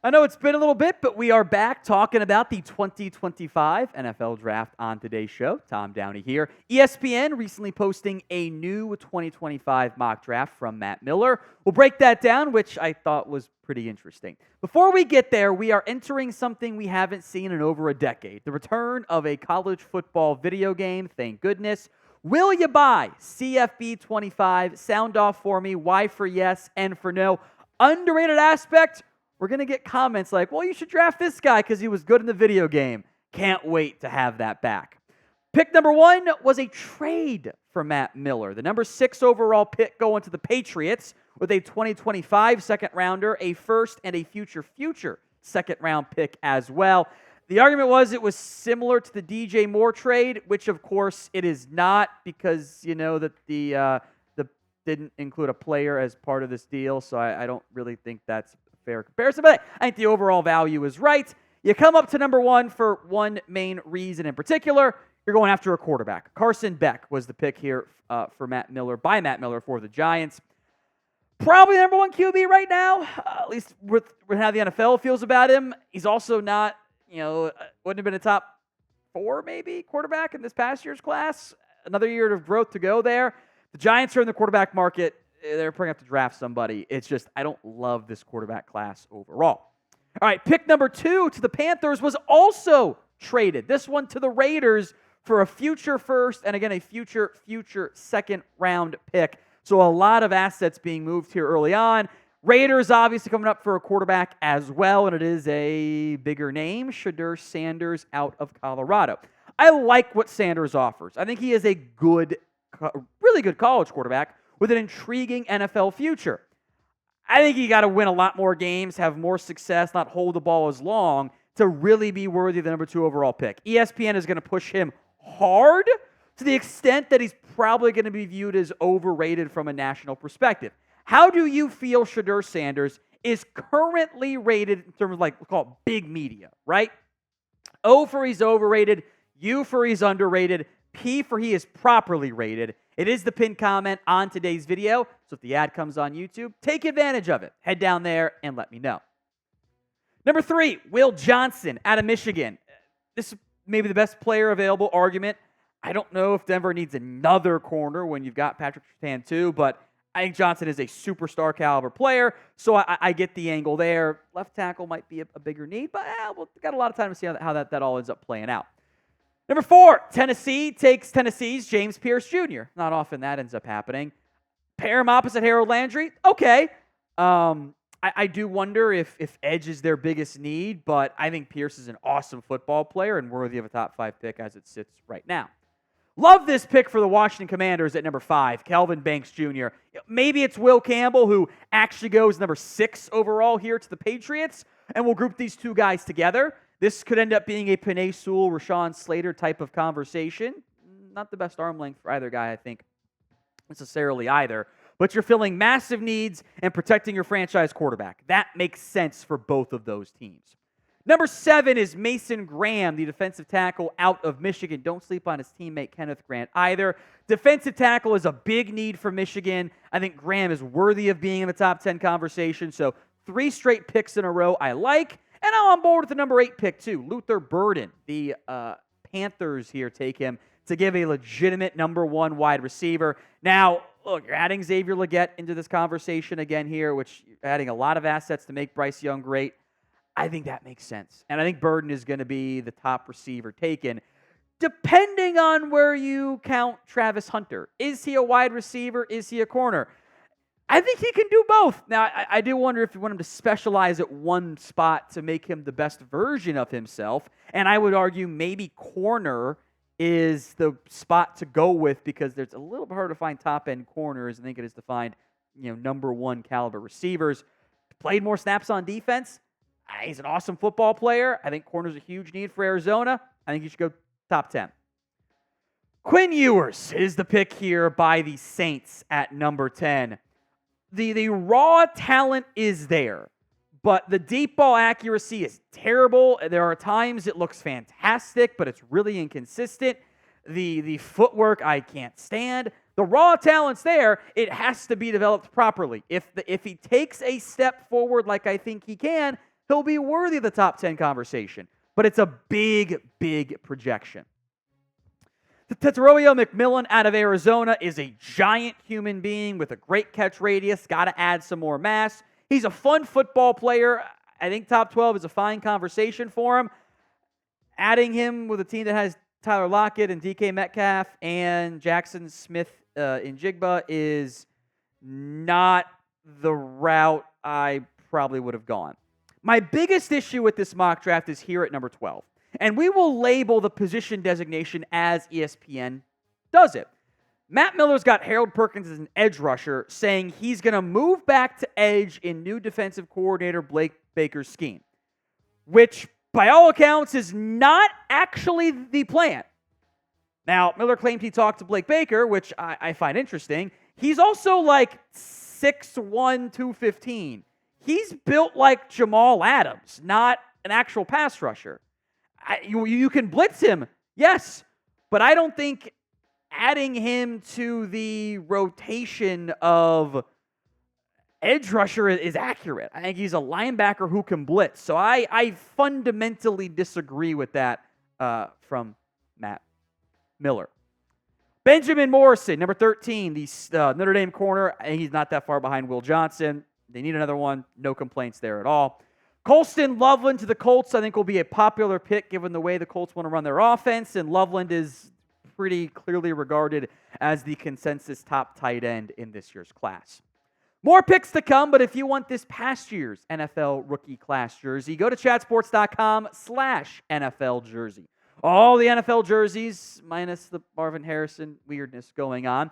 I know it's been a little bit, but we are back talking about the 2025 NFL Draft on today's show. Tom Downey here. ESPN recently posting a new 2025 mock draft from Matt Miller. We'll break that down, which I thought was pretty interesting. Before we get there, we are entering something we haven't seen in over a decade. The return of a college football video game, thank goodness. Will you buy CFB 25? Sound off for me. Y for yes, N for no. Underrated aspect? We're going to get comments like, well, you should draft this guy because he was good in the video game. Can't wait to have that back. Pick number 1 was a trade for Matt Miller. The number 6 overall pick going to the Patriots with a 2025 second rounder, a first, and a future second round pick as well. The argument was it was similar to the DJ Moore trade, which of course it is not because, you know, that the didn't include a player as part of this deal, so I don't really think that's fair comparison, but I think the overall value is right. You come up to number 1 for one main reason in particular. You're going after a quarterback. Carson Beck was the pick here for Matt Miller, by Matt Miller for the Giants. Probably the number 1 QB right now, at least with how the NFL feels about him. He's also not, wouldn't have been a top 4 maybe quarterback in this past year's class. Another year of growth to go there. The Giants are in the quarterback market. They're probably going to have to draft somebody. It's just, I don't love this quarterback class overall. All right, pick number 2 to the Panthers was also traded. This one to the Raiders for a future first and, again, a future second round pick. So a lot of assets being moved here early on. Raiders obviously coming up for a quarterback as well, and it is a bigger name, Shedeur Sanders out of Colorado. I like what Sanders offers. I think he is a really good college quarterback with an intriguing NFL future. I think you got to win a lot more games, have more success, not hold the ball as long to really be worthy of the number 2 overall pick. ESPN is going to push him hard to the extent that he's probably going to be viewed as overrated from a national perspective. How do you feel Shedeur Sanders is currently rated in terms of, like, we'll call it big media, right? O for he's overrated, U for he's underrated, P for he is properly rated. It is the pinned comment on today's video, so if the ad comes on YouTube, take advantage of it. Head down there and let me know. Number 3, Will Johnson out of Michigan. This is maybe the best player available argument. I don't know if Denver needs another corner when you've got Patrick Surtain too, but I think Johnson is a superstar caliber player, so I get the angle there. Left tackle might be a bigger need, but we've got a lot of time to see how that all ends up playing out. Number 4, Tennessee takes Tennessee's James Pierce Jr. Not often that ends up happening. Pair him opposite Harold Landry. Okay. I do wonder if edge is their biggest need, but I think Pierce is an awesome football player and worthy of a top 5 pick as it sits right now. Love this pick for the Washington Commanders at number 5, Kelvin Banks Jr. Maybe it's Will Campbell, who actually goes number 6 overall here to the Patriots, and we'll group these 2 guys together. This could end up being a Penei Sewell, Rashawn Slater type of conversation. Not the best arm length for either guy, I think, necessarily either. But you're filling massive needs and protecting your franchise quarterback. That makes sense for both of those teams. Number 7 is Mason Graham, the defensive tackle out of Michigan. Don't sleep on his teammate Kenneth Grant either. Defensive tackle is a big need for Michigan. I think Graham is worthy of being in the top 10 conversation. So 3 straight picks in a row I like. And I'm on board with the number 8 pick, too. Luther Burden. The Panthers here take him to give a legitimate number 1 wide receiver. Now, look, you're adding Xavier Legette into this conversation again here, which you're adding a lot of assets to make Bryce Young great. I think that makes sense. And I think Burden is going to be the top receiver taken, depending on where you count Travis Hunter. Is he a wide receiver? Is he a corner? I think he can do both. Now, I do wonder if you want him to specialize at one spot to make him the best version of himself. And I would argue maybe corner is the spot to go with because there's a little bit harder to find top-end corners. I think it is to find, number 1 caliber receivers. Played more snaps on defense. He's an awesome football player. I think corner's a huge need for Arizona. I think you should go top 10. Quinn Ewers is the pick here by the Saints at number 10. The raw talent is there, but the deep ball accuracy is terrible. There are times it looks fantastic, but it's really inconsistent. The footwork I can't stand. The raw talent's there. It has to be developed properly. If he takes a step forward like I think he can, he'll be worthy of the top 10 conversation. But it's a big, big projection. Tetairoa McMillan out of Arizona is a giant human being with a great catch radius. Got to add some more mass. He's a fun football player. I think top 12 is a fine conversation for him. Adding him with a team that has Tyler Lockett and DK Metcalf and Jackson Smith in Jigba is not the route I probably would have gone. My biggest issue with this mock draft is here at number 12. And we will label the position designation as ESPN does it. Matt Miller's got Harold Perkins as an edge rusher, saying he's going to move back to edge in new defensive coordinator Blake Baker's scheme, which by all accounts is not actually the plan. Now, Miller claimed he talked to Blake Baker, which I find interesting. He's also like 6'1", 215. He's built like Jamal Adams, not an actual pass rusher. You can blitz him, yes, but I don't think adding him to the rotation of edge rusher is accurate. I think he's a linebacker who can blitz. So I fundamentally disagree with that from Matt Miller. Benjamin Morrison, number 13, the Notre Dame corner. He's not that far behind Will Johnson. They need another one. No complaints there at all. Colston Loveland to the Colts, I think, will be a popular pick given the way the Colts want to run their offense, and Loveland is pretty clearly regarded as the consensus top tight end in this year's class. More picks to come, but if you want this past year's NFL rookie class jersey, go to chatsports.com/NFL jersey. All the NFL jerseys, minus the Marvin Harrison weirdness going on,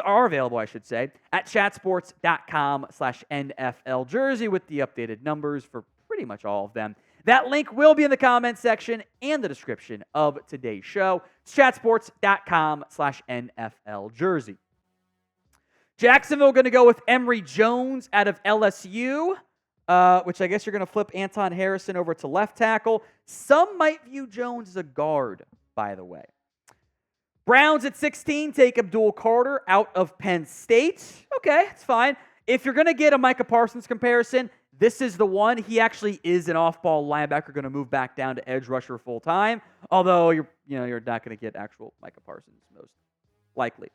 are available, I should say, at chatsports.com/NFL jersey with the updated numbers for pretty much all of them. That link will be in the comments section and the description of today's show. It's chatsports.com/NFL jersey. Jacksonville going to go with Emory Jones out of LSU, which I guess you're going to flip Anton Harrison over to left tackle. Some might view Jones as a guard, by the way. Browns at 16 take Abdul Carter out of Penn State. Okay, it's fine. If you're going to get a Micah Parsons comparison, this is the one. He actually is an off-ball linebacker going to move back down to edge rusher full-time, although you're not going to get actual Micah Parsons most likely.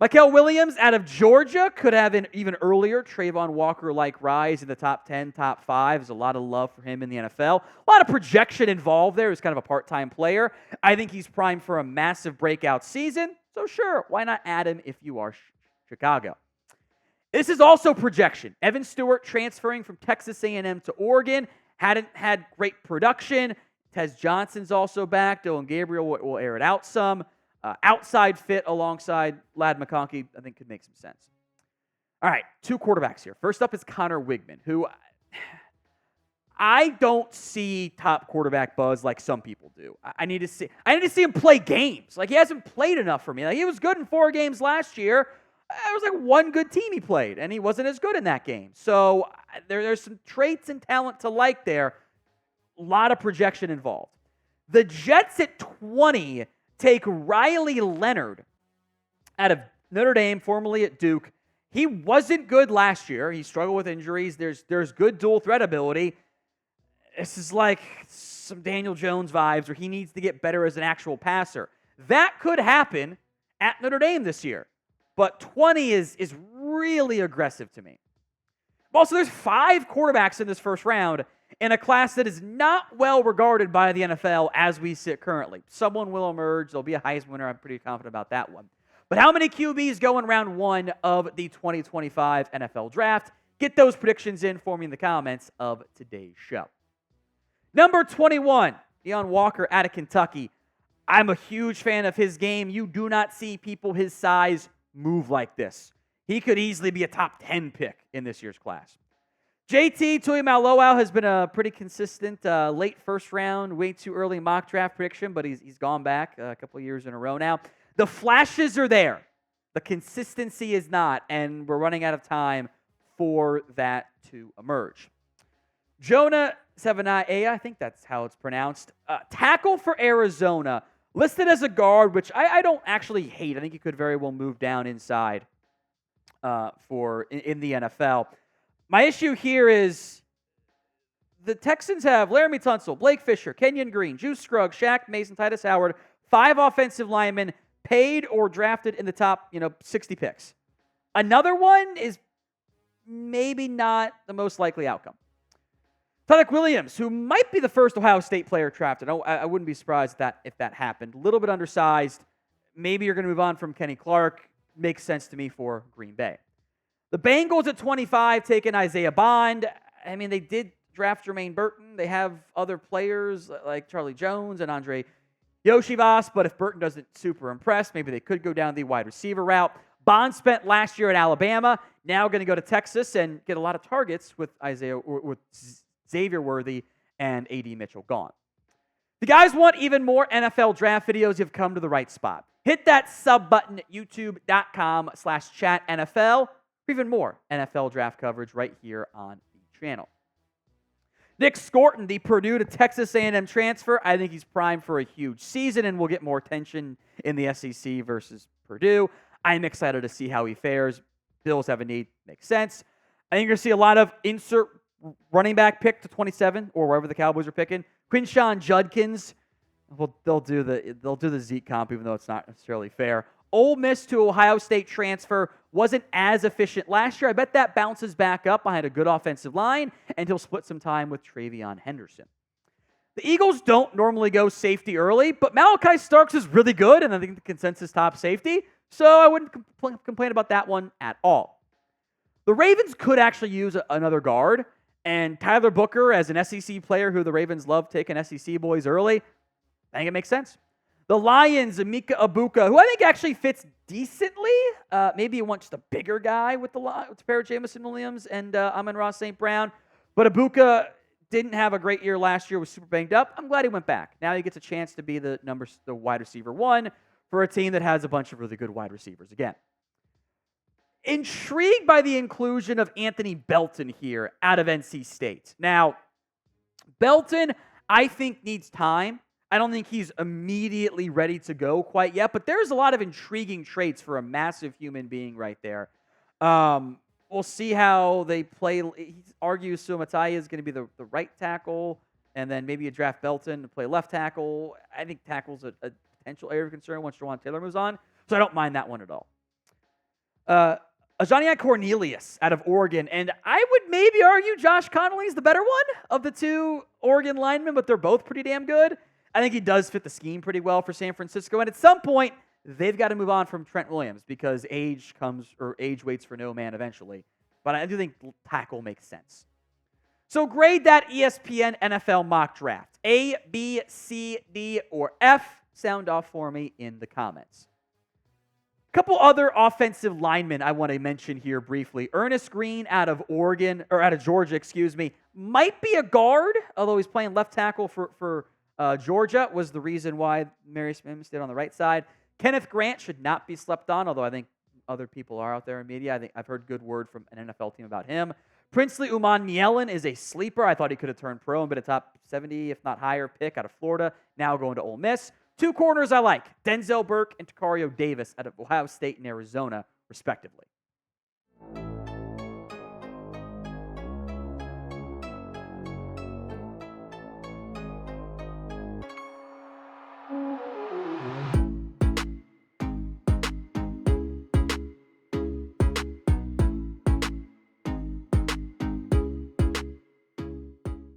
Mykel Williams out of Georgia could have an even earlier Trayvon Walker-like rise in the top 10, top 5. There's a lot of love for him in the NFL. A lot of projection involved there. He's kind of a part-time player. I think he's primed for a massive breakout season. So sure, why not add him if you are Chicago? This is also projection. Evan Stewart transferring from Texas A&M to Oregon. Hadn't had great production. Tez Johnson's also back. Dylan Gabriel will air it out some. Outside fit alongside Ladd McConkey, I think could make some sense. All right, two quarterbacks here. First up is Connor Wigman, who I don't see top quarterback buzz like some people do. I need to see him play games. Like, he hasn't played enough for me. Like, he was good in 4 games last year. It was like one good team he played, and he wasn't as good in that game. So there's some traits and talent to like there. A lot of projection involved. The Jets at 20 take Riley Leonard out of Notre Dame, formerly at Duke. He wasn't good last year. He struggled with injuries. There's good dual threat ability. This is like some Daniel Jones vibes where he needs to get better as an actual passer. That could happen at Notre Dame this year. But 20 is really aggressive to me. Also, there's 5 quarterbacks in this first round in a class that is not well regarded by the NFL as we sit currently. Someone will emerge. There'll be a Heisman winner. I'm pretty confident about that one. But how many QBs go in round 1 of the 2025 NFL Draft? Get those predictions in for me in the comments of today's show. Number 21, Deion Walker out of Kentucky. I'm a huge fan of his game. You do not see people his size move like this. He could easily be a top 10 pick in this year's class. JT Tuimoloau has been a pretty consistent late first round, way too early mock draft prediction, but he's gone back a couple of years in a row now. The flashes are there. The consistency is not, and we're running out of time for that to emerge. Jonah Savanaia, I think that's how it's pronounced, tackle for Arizona, listed as a guard, which I don't actually hate. I think he could very well move down inside in the NFL. My issue here is the Texans have Laramie Tunsil, Blake Fisher, Kenyon Green, Juice Scruggs, Shaq Mason, Titus Howard, 5 offensive linemen paid or drafted in the top, 60 picks. Another one is maybe not the most likely outcome. Tyler Williams, who might be the first Ohio State player drafted. I wouldn't be surprised if that happened. A little bit undersized. Maybe you're going to move on from Kenny Clark. Makes sense to me for Green Bay. The Bengals at 25 taking Isaiah Bond. I mean, they did draft Jermaine Burton. They have other players like Charlie Jones and Andre Yoshivas, but if Burton doesn't super impress, maybe they could go down the wide receiver route. Bond spent last year at Alabama, now going to go to Texas and get a lot of targets with Xavier Worthy and A.D. Mitchell gone. If you guys want even more NFL draft videos, you've come to the right spot. Hit that sub button at youtube.com/chatNFL for even more NFL draft coverage right here on the channel. Nick Scorton, the Purdue to Texas A&M transfer, I think he's primed for a huge season and will get more attention in the SEC versus Purdue. I'm excited to see how he fares. Bills have a need. Makes sense. I think you're going to see a lot of insert running back pick to 27 or wherever the Cowboys are picking. Quinshawn Judkins. Well, they'll do the Zeke comp, even though it's not necessarily fair. Ole Miss to Ohio State transfer wasn't as efficient last year. I bet that bounces back up behind a good offensive line, and he'll split some time with Travion Henderson. The Eagles don't normally go safety early, but Malachi Starks is really good, and I think the consensus top safety, so I wouldn't complain about that one at all. The Ravens could actually use another guard, and Tyler Booker, as an SEC player who the Ravens love taking SEC boys early, I think it makes sense. The Lions, Emeka Egbuka, who I think actually fits decently. Maybe you want just a bigger guy with to pair Jamison Williams and Amon-Ra St. Brown. But Egbuka didn't have a great year last year, was super banged up. I'm glad he went back. Now he gets a chance to be the wide receiver 1 for a team that has a bunch of really good wide receivers again. Intrigued by the inclusion of Anthony Belton here out of NC State. Now, Belton, I think, needs time. I don't think he's immediately ready to go quite yet, but there's a lot of intriguing traits for a massive human being right there. We'll see how they play. He argues Suamatai is going to be the right tackle, and then maybe you draft Belton to play left tackle. I think tackle's a potential area of concern once Jawan Taylor moves on, so I don't mind that one at all. Ajani Cornelius out of Oregon, and I would maybe argue Josh Connolly's the better one of the two Oregon linemen, but they're both pretty damn good. I think he does fit the scheme pretty well for San Francisco. And at some point, they've got to move on from Trent Williams because age waits for no man eventually. But I do think tackle makes sense. So grade that ESPN NFL mock draft. A, B, C, D, or F. Sound off for me in the comments. A couple other offensive linemen I want to mention here briefly. Ernest Green out of Georgia, might be a guard, although he's playing left tackle for Georgia, was the reason why Mary Smith stayed on the right side. Kenneth Grant should not be slept on, although I think other people are out there in media. I think I've heard good word from an NFL team about him. Princely Uman Mielen is a sleeper. I thought he could have turned pro and been a top 70, if not higher, pick out of Florida. Now going to Ole Miss. 2 corners I like, Denzel Burke and Tacario Davis out of Ohio State and Arizona, respectively.